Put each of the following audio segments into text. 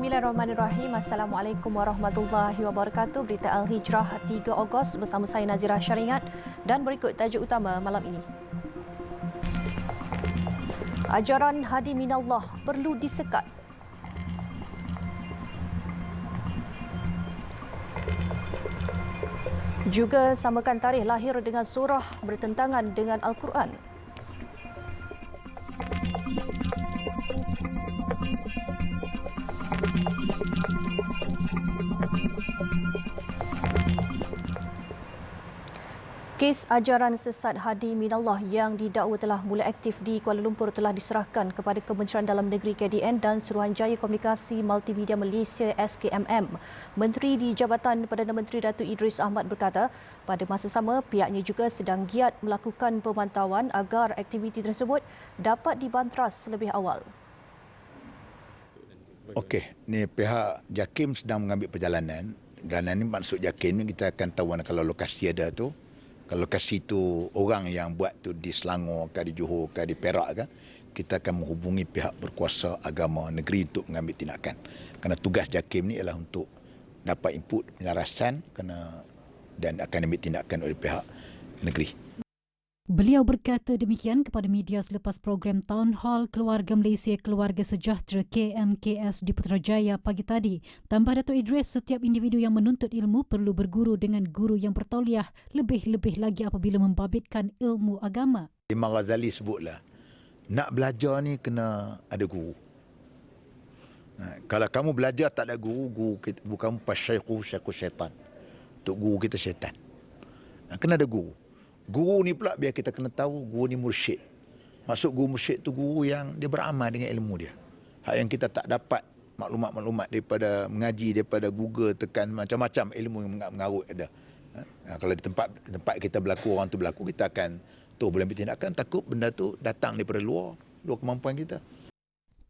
Bismillahirrahmanirrahim. Assalamualaikum warahmatullahi wabarakatuh. Berita Al-Hijrah 3 Ogos bersama saya Nazira Syaringat dan berikut tajuk utama malam ini. Ajaran Hadi Minallah perlu disekat. Juga samakan tarikh lahir dengan surah bertentangan dengan Al-Quran. Kes ajaran sesat Hadi Minallah yang didakwa telah mula aktif di Kuala Lumpur telah diserahkan kepada Kementerian Dalam Negeri KDN dan Suruhanjaya Komunikasi Multimedia Malaysia SKMM. Menteri di Jabatan Perdana Menteri Datuk Idris Ahmad berkata, pada masa sama pihaknya juga sedang giat melakukan pemantauan agar aktiviti tersebut dapat dibantras lebih awal. Okey, ni pihak JAKIM sedang mengambil perjalanan. Perjalanan ni maksud JAKIM ni kita akan tahu kalau lokasi ada tu. Kalau lokasi tu orang yang buat tu di Selangor ke di Johor ke di Perak ke, kita akan menghubungi pihak berkuasa agama negeri untuk mengambil tindakan. Kerana tugas JAKIM ni ialah untuk dapat input penyelarasan dan akan ambil tindakan oleh pihak negeri. Beliau berkata demikian kepada media selepas program Town Hall Keluarga Malaysia Keluarga Sejahtera KMKS di Putrajaya pagi tadi. Tambah Datuk Idris, setiap individu yang menuntut ilmu perlu berguru dengan guru yang bertauliah, lebih-lebih lagi apabila membabitkan ilmu agama. Imam Ghazali sebutlah, nak belajar ni kena ada guru. Kalau kamu belajar tak ada guru kamu pasyaikhu syaitan. Untuk guru kita syaitan. Kena ada guru. Guru ni pula biar kita kena tahu guru ni mursyid. Maksud guru mursyid tu guru yang dia beramal dengan ilmu dia. Hak yang kita tak dapat maklumat-maklumat daripada mengaji, daripada Google, tekan macam-macam ilmu yang mengarut ada. Kalau di tempat kita berlaku, orang tu berlaku, kita akan boleh ambil tindakan. Takut benda tu datang daripada luar kemampuan kita.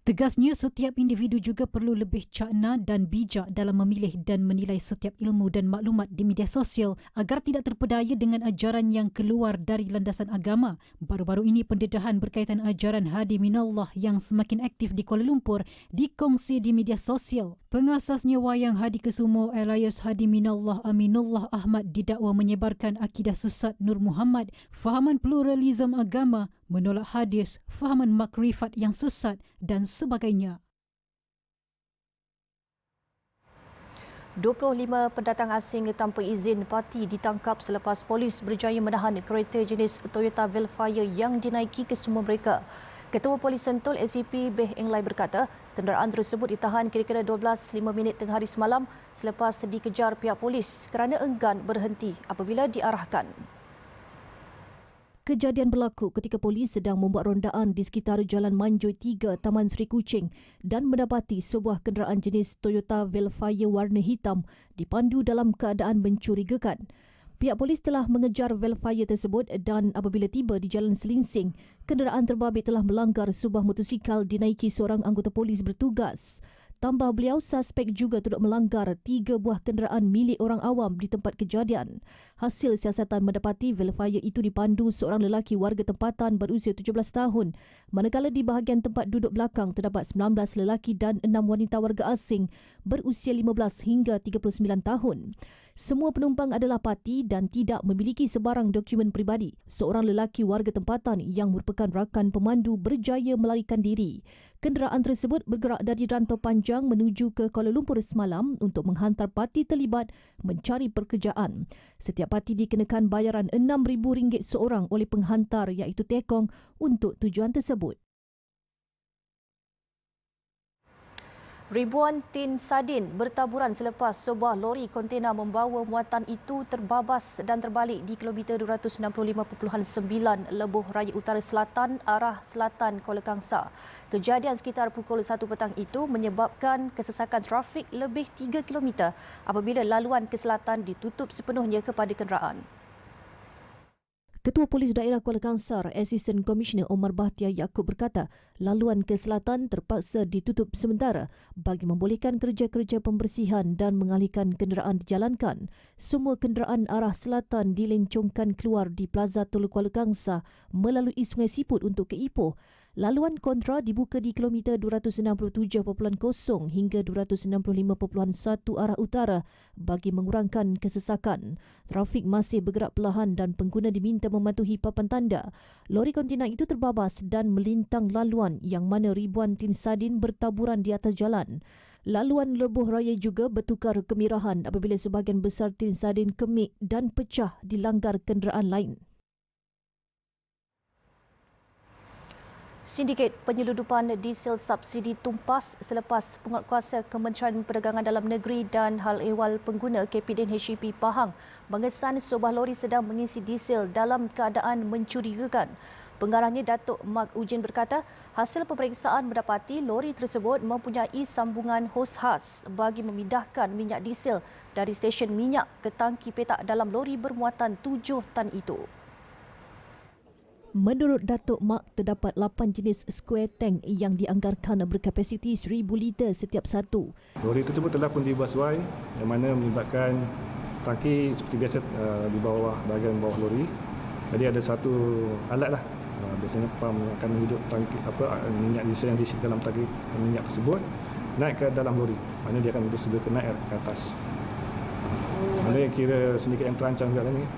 Tegasnya, setiap individu juga perlu lebih cakna dan bijak dalam memilih dan menilai setiap ilmu dan maklumat di media sosial agar tidak terpedaya dengan ajaran yang keluar dari landasan agama. Baru-baru ini, pendedahan berkaitan ajaran Hadi Minallah yang semakin aktif di Kuala Lumpur dikongsi di media sosial. Pengasasnya Wayang Hadi Kesumo alias Hadi Minallah Aminullah Ahmad didakwa menyebarkan akidah sesat Nur Muhammad, fahaman pluralisme agama, menolak hadis, fahaman makrifat yang sesat dan sebagainya. 25 pendatang asing tanpa izin parti ditangkap selepas polis berjaya menahan kereta jenis Toyota Velfire yang dinaiki kesemua mereka. Ketua Polis Sentul ACP Beh Englai berkata, kenderaan tersebut ditahan kira-kira 12.05 tengah hari semalam selepas dikejar pihak polis kerana enggan berhenti apabila diarahkan. Kejadian berlaku ketika polis sedang membuat rondaan di sekitar Jalan Manjoy 3, Taman Seri Kuching dan mendapati sebuah kenderaan jenis Toyota Velfire warna hitam dipandu dalam keadaan mencurigakan. Pihak polis telah mengejar Velfire tersebut dan apabila tiba di Jalan Selinsing, kenderaan terbabit telah melanggar sebuah motosikal dinaiki seorang anggota polis bertugas. Tambah beliau, suspek juga turut melanggar 3 buah kenderaan milik orang awam di tempat kejadian. Hasil siasatan mendapati Velfire itu dipandu seorang lelaki warga tempatan berusia 17 tahun, manakala di bahagian tempat duduk belakang terdapat 19 lelaki dan 6 wanita warga asing berusia 15 hingga 39 tahun. Semua penumpang adalah parti dan tidak memiliki sebarang dokumen peribadi. Seorang lelaki warga tempatan yang merupakan rakan pemandu berjaya melarikan diri. Kenderaan tersebut bergerak dari Rantau Panjang menuju ke Kuala Lumpur semalam untuk menghantar parti terlibat mencari pekerjaan. Setiap parti dikenakan bayaran RM6,000 seorang oleh penghantar iaitu Tekong untuk tujuan tersebut. Ribuan tin sardin bertaburan selepas sebuah lori kontena membawa muatan itu terbabas dan terbalik di kilometer 265.9 Lebuh Raya Utara Selatan arah selatan Kuala Kangsar. Kejadian sekitar pukul 1 petang itu menyebabkan kesesakan trafik lebih 3 km apabila laluan ke selatan ditutup sepenuhnya kepada kenderaan. Ketua Polis Daerah Kuala Kangsar, Asisten Komisioner Omar Bahtiar Yaakob berkata, laluan ke selatan terpaksa ditutup sementara bagi membolehkan kerja-kerja pembersihan dan mengalihkan kenderaan dijalankan. Semua kenderaan arah selatan dilencongkan keluar di Plaza Tol Kuala Kangsar melalui Sungai Siput untuk ke Ipoh. Laluan kontra dibuka di kilometer 267.0 hingga 265.1 arah utara bagi mengurangkan kesesakan. Trafik masih bergerak perlahan dan pengguna diminta mematuhi papan tanda. Lori kontena itu terbabas dan melintang laluan yang mana ribuan tin sardin bertaburan di atas jalan. Laluan lebuh raya juga bertukar kemerahan apabila sebahagian besar tin sardin kemik dan pecah dilanggar kenderaan lain. Sindiket penyeludupan diesel subsidi tumpas selepas penguatkuasa Kementerian Perdagangan Dalam Negeri dan Hal Ehwal Pengguna KPDN HEP Pahang mengesan sebuah lori sedang mengisi diesel dalam keadaan mencurigakan. Pengarahnya Datuk Mak Ujin berkata, hasil pemeriksaan mendapati lori tersebut mempunyai sambungan hos khas bagi memindahkan minyak diesel dari stesen minyak ke tangki petak dalam lori bermuatan 7 tan itu. Menurut Datuk Mak, terdapat 8 jenis square tank yang dianggarkan berkapasiti 1,000 liter setiap satu. Lori tersebut telah pun dibuat yang mana menyebabkan tangki seperti biasa di bawah bahagian bawah lori. Jadi ada satu alat lah. Biasanya pam akan menghidup tangki minyak diesel yang diisi dalam tangki minyak tersebut naik ke dalam lori. Mana dia akan disediakan naik ke atas. Mana yang kira sedikit yang terancam juga ni.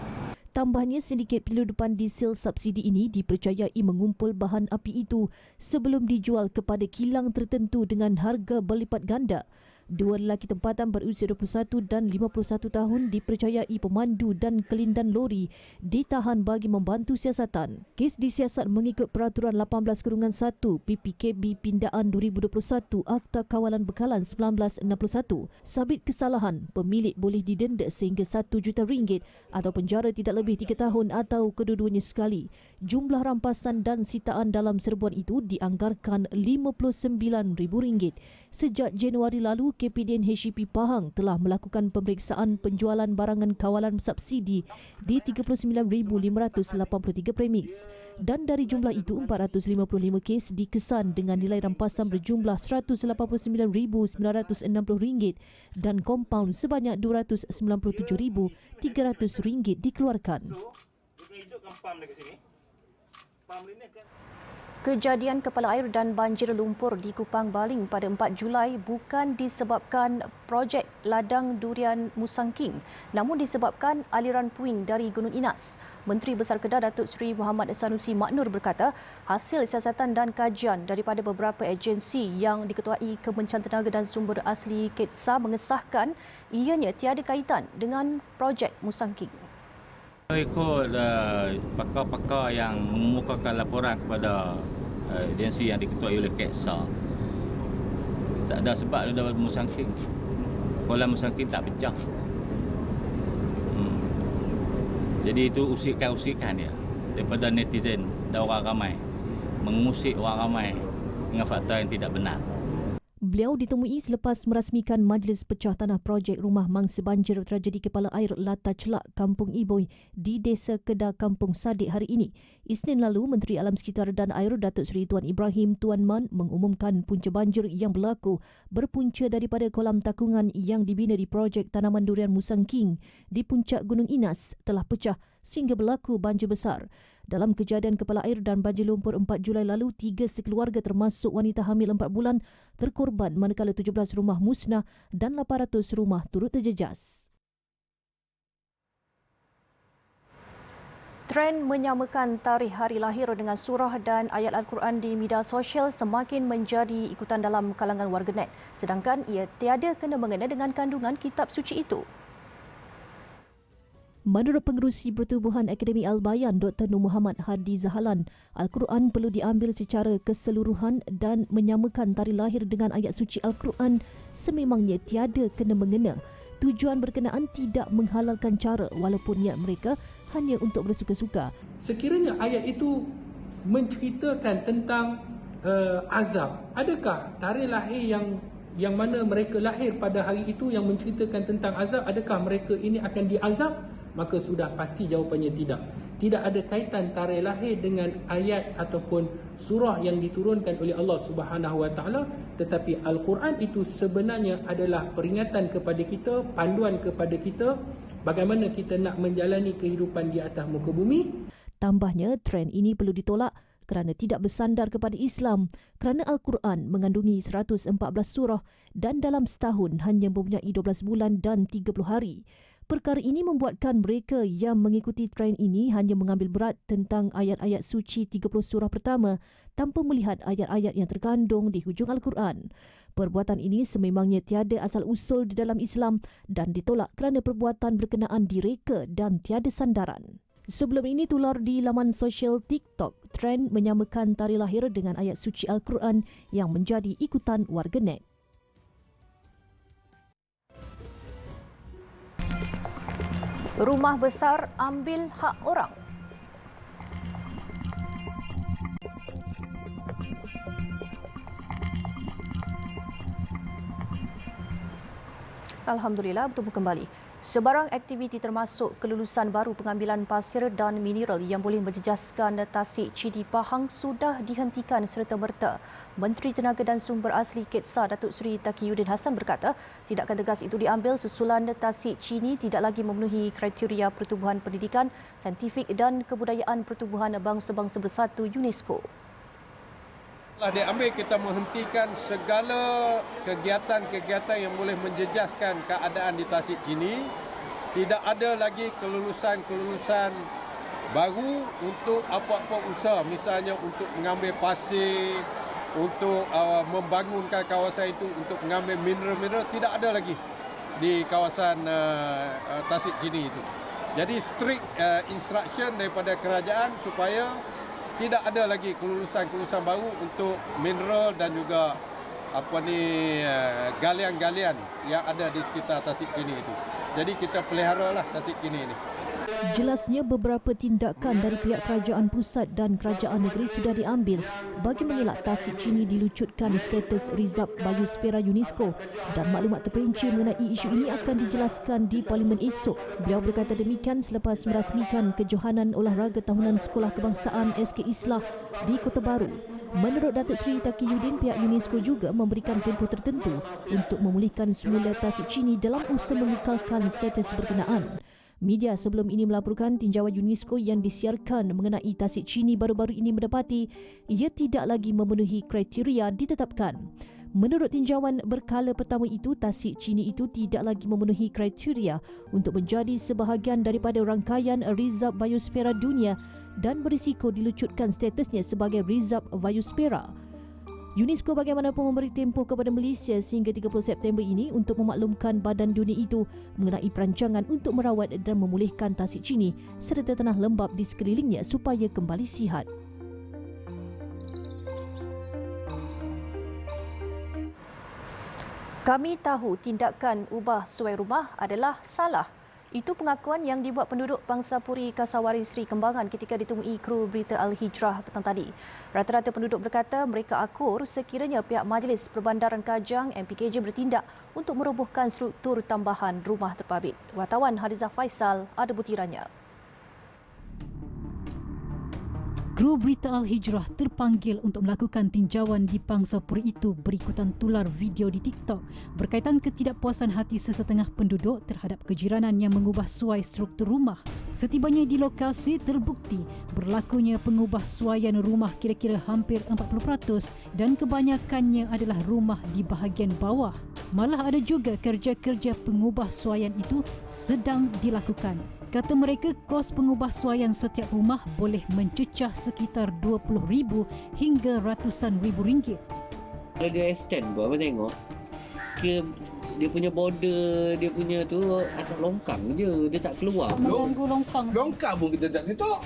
Tambahnya, sindiket penyeludupan diesel subsidi ini dipercayai mengumpul bahan api itu sebelum dijual kepada kilang tertentu dengan harga berlipat ganda. Dua lelaki tempatan berusia 21 dan 51 tahun dipercayai pemandu dan kelindan lori ditahan bagi membantu siasatan. Kes disiasat mengikut Peraturan 18/1 PPKB Pindaan 2021 Akta Kawalan Bekalan 1961. Sabit kesalahan, pemilik boleh didenda sehingga RM1 juta atau penjara tidak lebih 3 tahun atau kedua-duanya sekali. Jumlah rampasan dan sitaan dalam serbuan itu dianggarkan RM59,000. Sejak Januari lalu, KPDN HEP Pahang telah melakukan pemeriksaan penjualan barangan kawalan subsidi di 39,583 premis. Dan dari jumlah itu, 455 kes dikesan dengan nilai rampasan berjumlah RM189,960 dan kompaun sebanyak RM297,300 dikeluarkan. Kejadian kepala air dan banjir lumpur di Kupang Baling pada 4 Julai bukan disebabkan projek ladang durian Musangking, namun disebabkan aliran puing dari Gunung Inas. Menteri Besar Kedah Datuk Seri Muhammad Sanusi Maknur berkata, hasil siasatan dan kajian daripada beberapa agensi yang diketuai Kementerian Tenaga dan Sumber Asli KETSA mengesahkan ianya tiada kaitan dengan projek Musangking. Ikut pakar-pakar yang mengemukakan laporan kepada agensi yang diketuai oleh KETSA, tak ada sebab ada Musangking. Kolam Musangking tak pecah. Jadi itu usikan dia daripada netizen dan orang ramai, mengusik orang ramai dengan fakta yang tidak benar. Beliau ditemui selepas merasmikan Majlis Pecah Tanah projek rumah mangsa banjir tragedi kepala air Lata Celak Kampung Iboi di Desa Kedah Kampung Sadik hari ini. Isnin lalu, Menteri Alam Sekitar dan Air Datuk Seri Tuan Ibrahim Tuan Man mengumumkan punca banjir yang berlaku berpunca daripada kolam takungan yang dibina di projek tanaman durian Musangking di puncak Gunung Inas telah pecah sehingga berlaku banjir besar. Dalam kejadian kepala air dan banjir lumpur 4 Julai lalu, 3 sekeluarga termasuk wanita hamil 4 bulan terkorban manakala 17 rumah musnah dan 800 rumah turut terjejas. Trend menyamakan tarikh hari lahir dengan surah dan ayat Al-Quran di media sosial semakin menjadi ikutan dalam kalangan warganet, sedangkan ia tiada kena-mengena dengan kandungan kitab suci itu. Menurut Pengerusi Pertubuhan Akademi Al-Bayan Dr. Nur Muhammad Hadi Zahalan, Al-Quran perlu diambil secara keseluruhan dan menyamakan tarikh lahir dengan ayat suci Al-Quran sememangnya tiada kena-mengena. Tujuan berkenaan tidak menghalalkan cara walaupun niat mereka hanya untuk bersuka-suka. Sekiranya ayat itu menceritakan tentang azab, adakah tarikh lahir yang mana mereka lahir pada hari itu yang menceritakan tentang azab, adakah mereka ini akan diazab? Maka sudah pasti jawapannya tidak. Tidak ada kaitan tarikh lahir dengan ayat ataupun surah yang diturunkan oleh Allah Subhanahu Wa Taala, tetapi Al-Quran itu sebenarnya adalah peringatan kepada kita, panduan kepada kita bagaimana kita nak menjalani kehidupan di atas muka bumi. Tambahnya, trend ini perlu ditolak kerana tidak bersandar kepada Islam kerana Al-Quran mengandungi 114 surah dan dalam setahun hanya mempunyai 12 bulan dan 30 hari. Perkara ini membuatkan mereka yang mengikuti trend ini hanya mengambil berat tentang ayat-ayat suci 30 surah pertama tanpa melihat ayat-ayat yang terkandung di hujung Al-Quran. Perbuatan ini sememangnya tiada asal usul di dalam Islam dan ditolak kerana perbuatan berkenaan direka dan tiada sandaran. Sebelum ini tular di laman sosial TikTok, trend menyamakan tarikh lahir dengan ayat suci Al-Quran yang menjadi ikutan warganet. Rumah besar ambil hak orang. Alhamdulillah, bertemu kembali. Sebarang aktiviti termasuk kelulusan baru pengambilan pasir dan mineral yang boleh menjejaskan tasik Chini Pahang sudah dihentikan serta-merta. Menteri Tenaga dan Sumber Asli KETSA Datuk Seri Taqiyuddin Hassan berkata, tindakan tegas itu diambil susulan tasik Chini tidak lagi memenuhi kriteria Pertubuhan Pendidikan, Saintifik dan Kebudayaan Pertubuhan Bangsa-Bangsa Bersatu UNESCO. Telah diambil, kita menghentikan segala kegiatan-kegiatan yang boleh menjejaskan keadaan di Tasik Chini. Tidak ada lagi kelulusan-kelulusan baru untuk apa-apa usaha, misalnya untuk mengambil pasir, untuk membangunkan kawasan itu, untuk mengambil mineral-mineral, tidak ada lagi di kawasan Tasik Chini itu. Jadi strict instruction daripada kerajaan supaya tidak ada lagi kelulusan-kelulusan baru untuk mineral dan juga galian-galian yang ada di sekitar Tasik Chini itu. Jadi kita peliharalah Tasik Chini ini. Jelasnya beberapa tindakan dari pihak kerajaan pusat dan kerajaan negeri sudah diambil bagi mengelak Tasik Chini dilucutkan status Rizab Biosfera UNESCO dan maklumat terperinci mengenai isu ini akan dijelaskan di Parlimen esok. Beliau berkata demikian selepas merasmikan kejohanan olahraga tahunan Sekolah Kebangsaan SK Islah di Kota Baru. Menurut Datuk Seri Taqiyuddin, pihak UNESCO juga memberikan tempoh tertentu untuk memulihkan semula Tasik Chini dalam usaha mengekalkan status berkenaan. Media sebelum ini melaporkan tinjauan UNESCO yang disiarkan mengenai Tasik Chini baru-baru ini mendapati ia tidak lagi memenuhi kriteria ditetapkan. Menurut tinjauan berkala pertama itu, Tasik Chini itu tidak lagi memenuhi kriteria untuk menjadi sebahagian daripada rangkaian Rizab Biosfera Dunia dan berisiko dilucutkan statusnya sebagai Rizab Biosfera. UNESCO bagaimanapun memberi tempoh kepada Malaysia sehingga 30 September ini untuk memaklumkan badan dunia itu mengenai perancangan untuk merawat dan memulihkan Tasik Chini serta tanah lembap di sekelilingnya supaya kembali sihat. Kami tahu tindakan ubah suai rumah adalah salah. Itu pengakuan yang dibuat penduduk Pangsapuri Kasawari Seri Kembangan ketika ditemui kru berita Al-Hijrah petang tadi. Rata-rata penduduk berkata mereka akur sekiranya pihak Majlis Perbandaran Kajang MPKJ bertindak untuk merobohkan struktur tambahan rumah terpabit. Wartawan Hadiza Faisal ada butirannya. Kru berita Al-Hijrah terpanggil untuk melakukan tinjauan di Pangsapuri itu berikutan tular video di TikTok berkaitan ketidakpuasan hati sesetengah penduduk terhadap kejiranan yang mengubah suai struktur rumah. Setibanya di lokasi terbukti berlakunya pengubah suaian rumah kira-kira hampir 40% dan kebanyakannya adalah rumah di bahagian bawah. Malah ada juga kerja-kerja pengubah suaian itu sedang dilakukan. Kata mereka, kos pengubah suaian setiap rumah boleh mencecah sekitar RM20,000 hingga ratusan ribu ringgit. Kalau dia extend buat apa tengok, dia punya border, dia punya tu atas longkang je, dia tak keluar. Mengganggu longkang. Longkang pun kita tak tutup.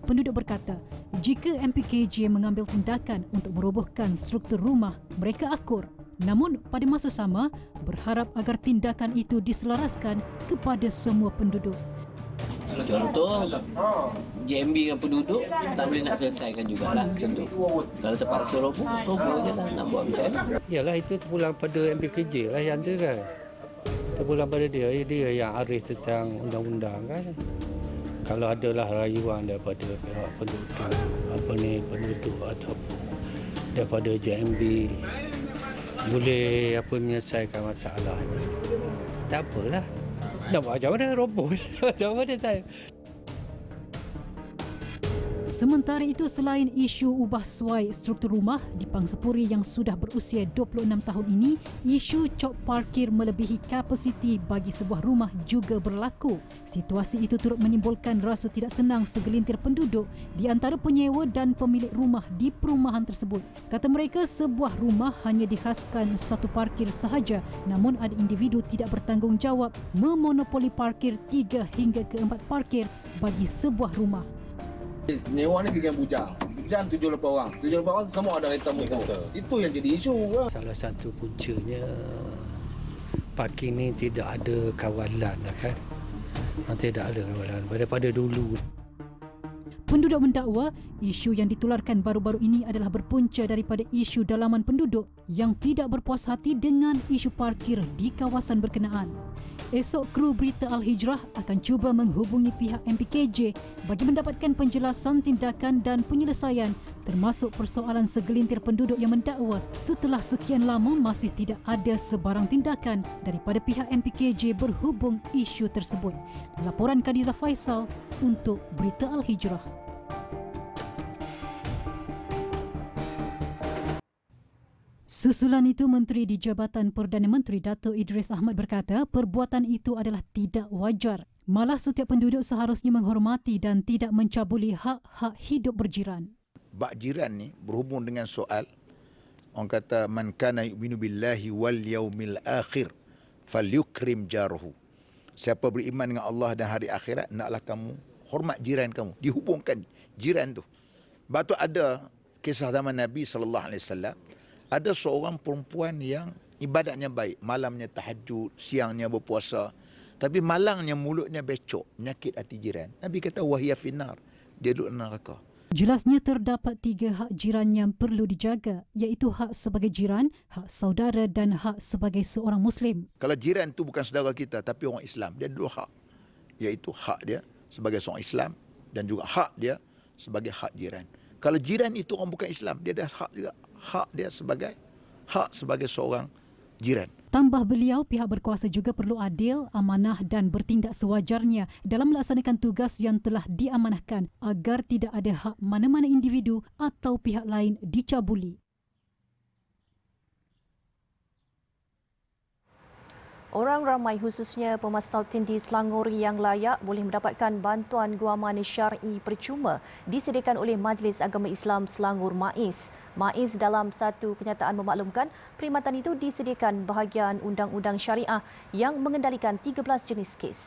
Penduduk berkata, jika MPKJ mengambil tindakan untuk merobohkan struktur rumah, mereka akur. Namun pada masa sama, berharap agar tindakan itu diselaraskan kepada semua penduduk. Contoh, JMB dengan penduduk tak boleh nak selesaikan jugalah. Contoh, kalau terpaksa roboh je lah, nak buat macam mana. Yalah, itu terpulang pada MPKJ lah yang tu kan. Terpulang pada dia yang arif tentang undang-undang kan. Kalau adalah rayuan daripada pihak penduduk ataupun daripada JMB boleh menyelesaikan masalah ni. Tak apalah. Nak buat macam mana roboh? Macam mana saya? Sementara itu, selain isu ubah suai struktur rumah di Pangsepuri yang sudah berusia 26 tahun ini, isu cop parkir melebihi kapasiti bagi sebuah rumah juga berlaku. Situasi itu turut menimbulkan rasa tidak senang segelintir penduduk di antara penyewa dan pemilik rumah di perumahan tersebut. Kata mereka, sebuah rumah hanya dikhaskan satu parkir sahaja, namun ada individu tidak bertanggungjawab memonopoli parkir 3 hingga ke 4 parkir bagi sebuah rumah. Nyewa ni dengan bujang. Bujang 7-8 orang. 7-8 orang semua ada kereta motor. Itu yang jadi isu. Salah satu puncanya parking ni tidak ada kawalan kan. Tidak ada kawalan daripada dulu. Penduduk mendakwa isu yang ditularkan baru-baru ini adalah berpunca daripada isu dalaman penduduk yang tidak berpuas hati dengan isu parkir di kawasan berkenaan. Esok, kru Berita Al-Hijrah akan cuba menghubungi pihak MPKJ bagi mendapatkan penjelasan tindakan dan penyelesaian termasuk persoalan segelintir penduduk yang mendakwa setelah sekian lama masih tidak ada sebarang tindakan daripada pihak MPKJ berhubung isu tersebut. Laporan Khadijah Faisal untuk Berita Al-Hijrah. Susulan itu, Menteri di Jabatan Perdana Menteri Dato' Idris Ahmad berkata perbuatan itu adalah tidak wajar. Malah setiap penduduk seharusnya menghormati dan tidak mencabuli hak-hak hidup berjiran. Bak jiran ni berhubung dengan soal orang kata man kana yu'minu billahi wal yaumil akhir falyukrim jarhu. Siapa beriman dengan Allah dan hari akhirat, naklah kamu hormat jiran kamu. Dihubungkan jiran tu. Batu ada kisah zaman Nabi SAW. Ada seorang perempuan yang ibadatnya baik, malamnya tahajud, siangnya berpuasa, tapi malangnya mulutnya becok, menyakit hati jiran. Nabi kata wahia finnar, dia duduk neraka. Jelasnya terdapat 3 hak jiran yang perlu dijaga, iaitu hak sebagai jiran, hak saudara dan hak sebagai seorang Muslim. Kalau jiran tu bukan saudara kita tapi orang Islam, dia ada 2 hak, iaitu hak dia sebagai seorang Islam dan juga hak dia sebagai hak jiran. Kalau jiran itu orang bukan Islam, dia ada hak juga, hak dia sebagai seorang jiran. Tambah beliau, pihak berkuasa juga perlu adil, amanah dan bertindak sewajarnya dalam melaksanakan tugas yang telah diamanahkan agar tidak ada hak mana-mana individu atau pihak lain dicabuli. Orang ramai khususnya pemas tautin di Selangor yang layak boleh mendapatkan bantuan guaman syar'i percuma disediakan oleh Majlis Agama Islam Selangor MAIS. MAIS dalam satu kenyataan memaklumkan perkhidmatan itu disediakan bahagian undang-undang syariah yang mengendalikan 13 jenis kes.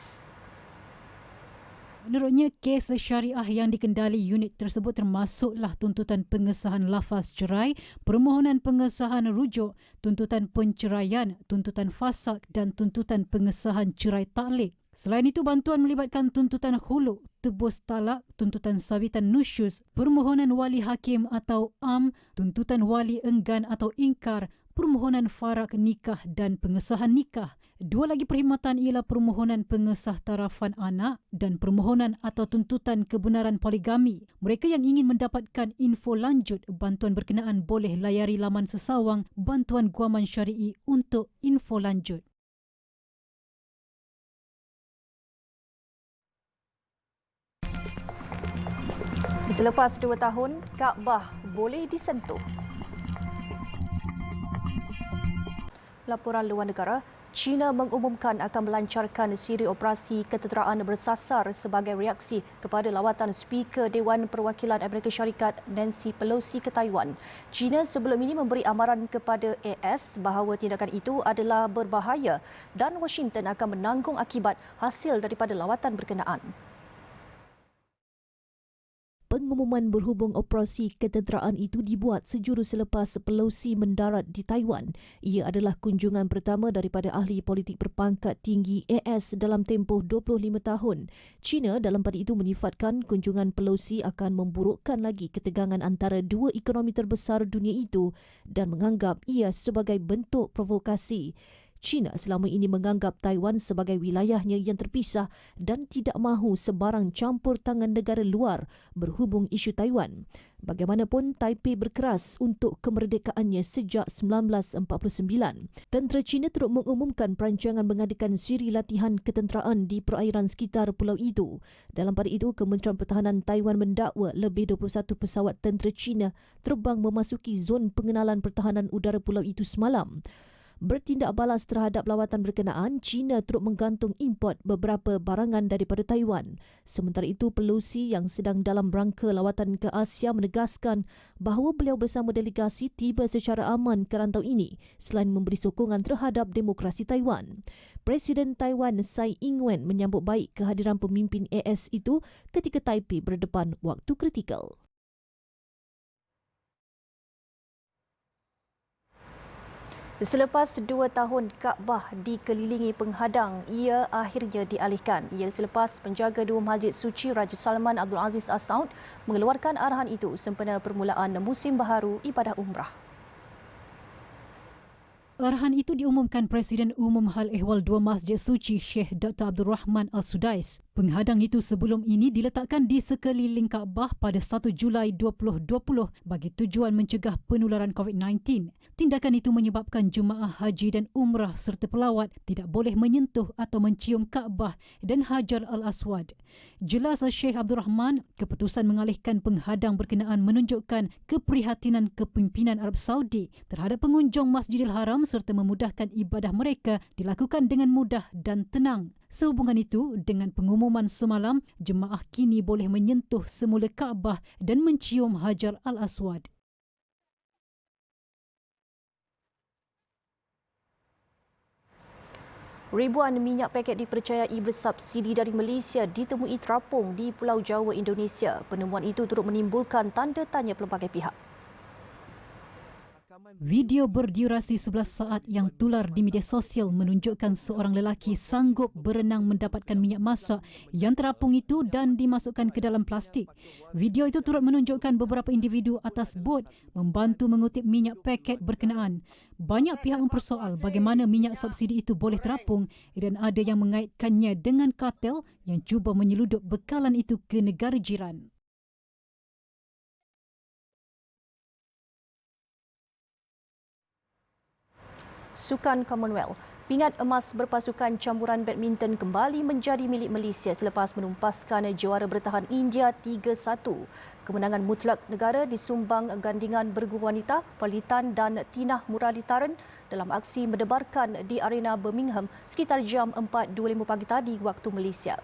Menurutnya, kes syariah yang dikendali unit tersebut termasuklah tuntutan pengesahan lafaz cerai, permohonan pengesahan rujuk, tuntutan penceraian, tuntutan fasaq dan tuntutan pengesahan cerai taklik. Selain itu, bantuan melibatkan tuntutan khuluk, tebus talak, tuntutan sabitan nusyuz, permohonan wali hakim atau am, tuntutan wali enggan atau ingkar, permohonan farak nikah dan pengesahan nikah. 2 lagi perkhidmatan ialah permohonan pengesah tarafan anak dan permohonan atau tuntutan kebenaran poligami. Mereka yang ingin mendapatkan info lanjut bantuan berkenaan boleh layari laman sesawang Bantuan Guaman Syari'i untuk info lanjut. Selepas 2 tahun, Kaabah boleh disentuh. Laporan luar negara, China mengumumkan akan melancarkan siri operasi ketenteraan bersasar sebagai reaksi kepada lawatan Speaker Dewan Perwakilan Amerika Syarikat Nancy Pelosi ke Taiwan. China sebelum ini memberi amaran kepada AS bahawa tindakan itu adalah berbahaya dan Washington akan menanggung akibat hasil daripada lawatan berkenaan. Pengumuman berhubung operasi ketenteraan itu dibuat sejurus selepas Pelosi mendarat di Taiwan. Ia adalah kunjungan pertama daripada ahli politik berpangkat tinggi AS dalam tempoh 25 tahun. China dalam pada itu menyifatkan kunjungan Pelosi akan memburukkan lagi ketegangan antara 2 ekonomi terbesar dunia itu dan menganggap ia sebagai bentuk provokasi. China selama ini menganggap Taiwan sebagai wilayahnya yang terpisah dan tidak mahu sebarang campur tangan negara luar berhubung isu Taiwan. Bagaimanapun, Taipei berkeras untuk kemerdekaannya sejak 1949. Tentera China turut mengumumkan perancangan mengadakan siri latihan ketenteraan di perairan sekitar pulau itu. Dalam pada itu, Kementerian Pertahanan Taiwan mendakwa lebih 21 pesawat tentera China terbang memasuki zon pengenalan pertahanan udara pulau itu semalam. Bertindak balas terhadap lawatan berkenaan, China turut menggantung import beberapa barangan daripada Taiwan. Sementara itu, Pelosi yang sedang dalam rangka lawatan ke Asia menegaskan bahawa beliau bersama delegasi tiba secara aman ke rantau ini selain memberi sokongan terhadap demokrasi Taiwan. Presiden Taiwan Tsai Ing-wen menyambut baik kehadiran pemimpin AS itu ketika Taipei berdepan waktu kritikal. Selepas 2 tahun Kaabah dikelilingi penghadang, ia akhirnya dialihkan. Ia selepas penjaga dua masjid suci Raja Salman Abdul Aziz Al Saud mengeluarkan arahan itu sempena permulaan musim baharu ibadah umrah. Arahan itu diumumkan Presiden Umum Hal Ehwal Dua Masjid Suci Syekh Dr. Abdul Rahman Al-Sudais. Penghadang itu sebelum ini diletakkan di sekeliling Kaabah pada 1 Julai 2020 bagi tujuan mencegah penularan COVID-19. Tindakan itu menyebabkan jemaah haji dan umrah serta pelawat tidak boleh menyentuh atau mencium Kaabah dan Hajar Al-Aswad. Jelas Syekh Abdul Rahman, keputusan mengalihkan penghadang berkenaan menunjukkan keprihatinan kepimpinan Arab Saudi terhadap pengunjung Masjidil Haram serta memudahkan ibadah mereka dilakukan dengan mudah dan tenang. Sehubungan itu, dengan pengumuman semalam, jemaah kini boleh menyentuh semula Kaabah dan mencium Hajar Al-Aswad. Ribuan minyak paket dipercayai bersubsidi dari Malaysia ditemui terapung di Pulau Jawa, Indonesia. Penemuan itu turut menimbulkan tanda tanya pelbagai pihak. Video berdurasi 11 saat yang tular di media sosial menunjukkan seorang lelaki sanggup berenang mendapatkan minyak masak yang terapung itu dan dimasukkan ke dalam plastik. Video itu turut menunjukkan beberapa individu atas bot membantu mengutip minyak paket berkenaan. Banyak pihak mempersoal bagaimana minyak subsidi itu boleh terapung dan ada yang mengaitkannya dengan kartel yang cuba menyeludup bekalan itu ke negara jiran. Sukan Commonwealth. Pingat emas berpasukan campuran badminton kembali menjadi milik Malaysia selepas menumpaskan juara bertahan India 3-1. Kemenangan mutlak negara disumbang gandingan bergu wanita Palitan dan Tinah Muralidharan dalam aksi mendebarkan di arena Birmingham sekitar jam 4.25 pagi tadi waktu Malaysia.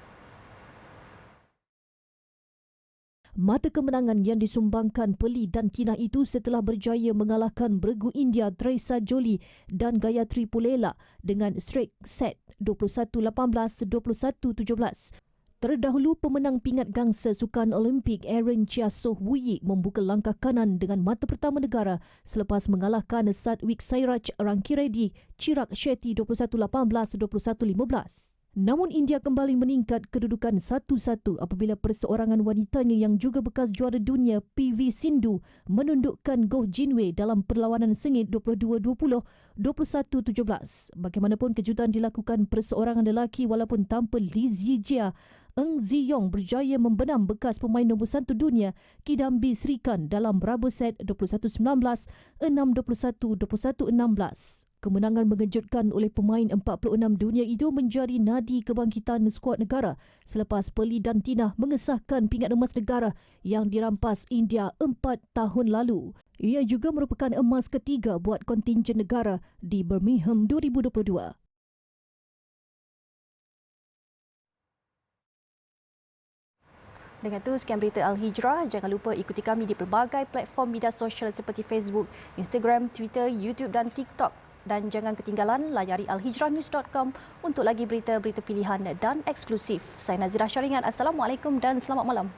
Mata kemenangan yang disumbangkan Peli dan Tina itu setelah berjaya mengalahkan bergu India Teresa Jolie dan Gayatri Pulela dengan straight set 21-18, 21-17. Terdahulu, pemenang pingat gangsa Sukan Olimpik Aaron Chia-Soh Wooyee membuka langkah kanan dengan mata pertama negara selepas mengalahkan Satwik Sairaj Rankireddy Chirag Shetty 21-18, 21-15. Namun India kembali meningkat kedudukan 1-1 apabila perseorangan wanitanya yang juga bekas juara dunia PV Sindhu menundukkan Goh Jinwei dalam perlawanan sengit 22-20, 21-17. Bagaimanapun kejutan dilakukan perseorangan lelaki walaupun tanpa Li Zijia. Eng Ziyong berjaya membenam bekas pemain nombor 1 dunia Kidambi Srikan dalam raba set 21-19, 6-21, 21-16. Kemenangan mengejutkan oleh pemain 46 dunia itu menjadi nadi kebangkitan skuad negara selepas Peli dan Tina mengesahkan pingat emas negara yang dirampas India 4 tahun lalu. Ia juga merupakan emas ketiga buat kontingen negara di Birmingham 2022. Dengan itu, sekian berita Al-Hijrah. Jangan lupa ikuti kami di pelbagai platform media sosial seperti Facebook, Instagram, Twitter, YouTube dan TikTok. Dan jangan ketinggalan layari alhijrahnews.com untuk lagi berita-berita pilihan dan eksklusif. Saya Nazirah Syaringan. Assalamualaikum dan selamat malam.